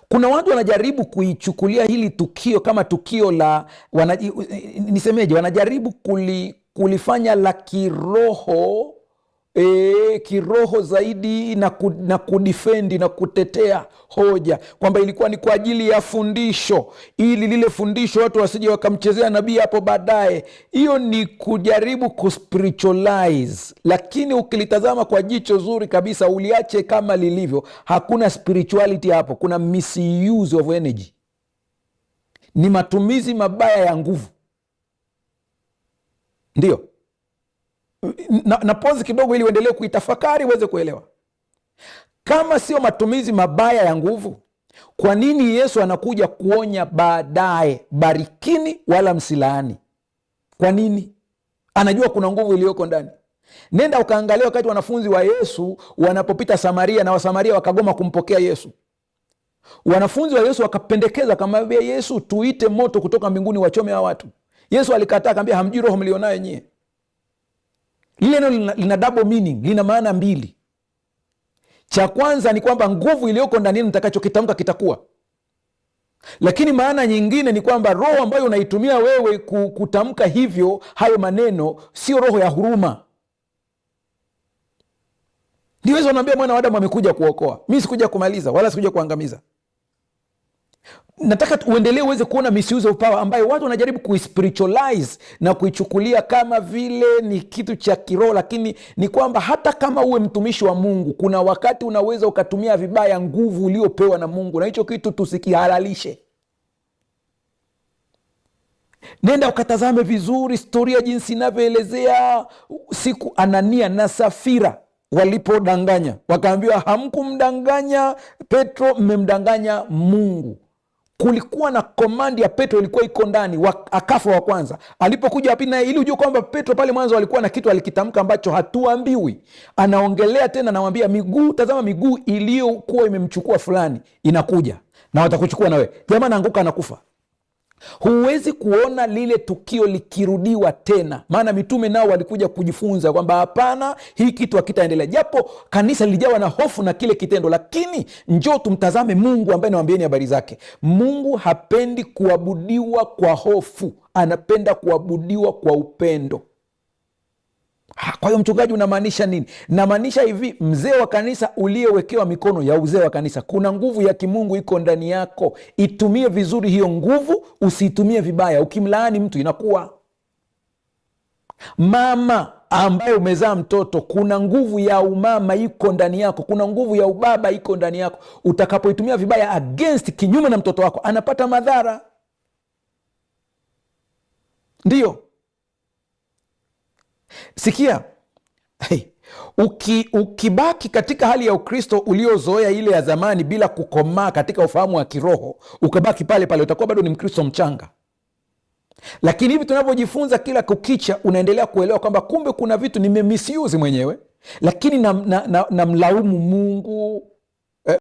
Kuna watu wanajaribu kuichukulia hili tukio kama tukio la nisemeje, wanajaribu kulifanya la kiroho, kiroho zaidi na kudifendi na kutetea hoja kwamba ilikuwa ni kwa ajili ya fundisho, ili lile fundisho watu wasije wakamchezea nabii hapo baadaye. Hiyo ni kujaribu kuspiritualize, lakini ukilitazama kwa jicho zuri kabisa, uliache kama lilivyo, hakuna spirituality hapo. Kuna misuse of energy, ni matumizi mabaya ya nguvu. Ndio na pause kidogo ili uendelee kuitafakari uweze kuelewa. Kama sio matumizi mabaya ya nguvu, kwa nini Yesu anakuja kuonya baadaye, barikini wala msilaani? Kwa nini? Anajua kuna nguvu iliyoko ndani. Nenda ukaangalia wakati wanafunzi wa Yesu wanapopita Samaria na Wasamaria wakagoma kumpokea Yesu. Wanafunzi wa Yesu wakapendekeza, akamwambia Yesu, tuite moto kutoka mbinguni wachome hao watu. Yesu alikataa, akamwambia hamjui roho mlionayo nyie. Lile neno lina double meaning, lina maana mbili. Cha kwanza ni kwamba nguvu iliyoko ndani yenu nitakachokitamka kitakuwa. Lakini maana nyingine ni kwamba roho ambayo unaitumia wewe kutamka hivyo hayo maneno sio roho ya huruma. Ndiweza unaambia mwana wa Adamu amekuja kuokoa. Mimi sikuja kumaliza wala sikuja kuangamiza. Nataka uendelee uweze kuona misuse of power ambayo watu wanajaribu kuispiritualize na kuichukulia kama vile ni kitu cha kiroho, lakini ni kwamba hata kama uwe mtumishi wa Mungu, kuna wakati unaweza ukatumia vibaya nguvu uliopewa na Mungu, na hicho kitu tusikihalalishe. Nenda ukatazame vizuri historia jinsi inavyoelezea siku Anania na Safira walipodanganya, wakaambiwa hamkumdanganya Petro, mmemdanganya Mungu. Kulikuwa na komandi ya Petro ilikuwa iko ndani, akafa wa kwanza. Alipokuja wapi naye, ili ujue kwamba Petro pale mwanzo alikuwa na kitu alikitamka ambacho hatuambiwi. Anaongelea tena, nawambia miguu, tazama miguu iliyokuwa imemchukua fulani inakuja na watakuchukua na wewe. Jamaa anaanguka anakufa. Huwezi kuona lile tukio likirudiwa tena, maana mitume nao walikuja kujifunza kwamba hapana, hii kitu hakitaendelea. Japo kanisa lilijawa na hofu na kile kitendo, lakini njoo tumtazame Mungu ambaye nawambieni habari zake. Mungu hapendi kuabudiwa kwa hofu, anapenda kuabudiwa kwa upendo. Kwa hiyo mchungaji, unamaanisha nini? Namaanisha hivi, mzee wa kanisa uliyewekewa mikono ya uzee wa kanisa, kuna nguvu ya kimungu iko ndani yako. Itumie vizuri hiyo nguvu, usiitumie vibaya. Ukimlaani mtu inakuwa. Mama ambaye umezaa mtoto, kuna nguvu ya umama iko ndani yako, kuna nguvu ya ubaba iko ndani yako. Utakapoitumia vibaya against, kinyume na mtoto wako, anapata madhara. Ndiyo. Sikia, ukibaki katika hali ya Ukristo uliozoea ile ya zamani bila kukomaa katika ufahamu wa kiroho, ukabaki pale pale, utakuwa bado ni Mkristo mchanga. Lakini hivi tunavyojifunza kila kukicha, unaendelea kuelewa kwamba kumbe kuna vitu nimemisiuzi mwenyewe, lakini na mlaumu Mungu,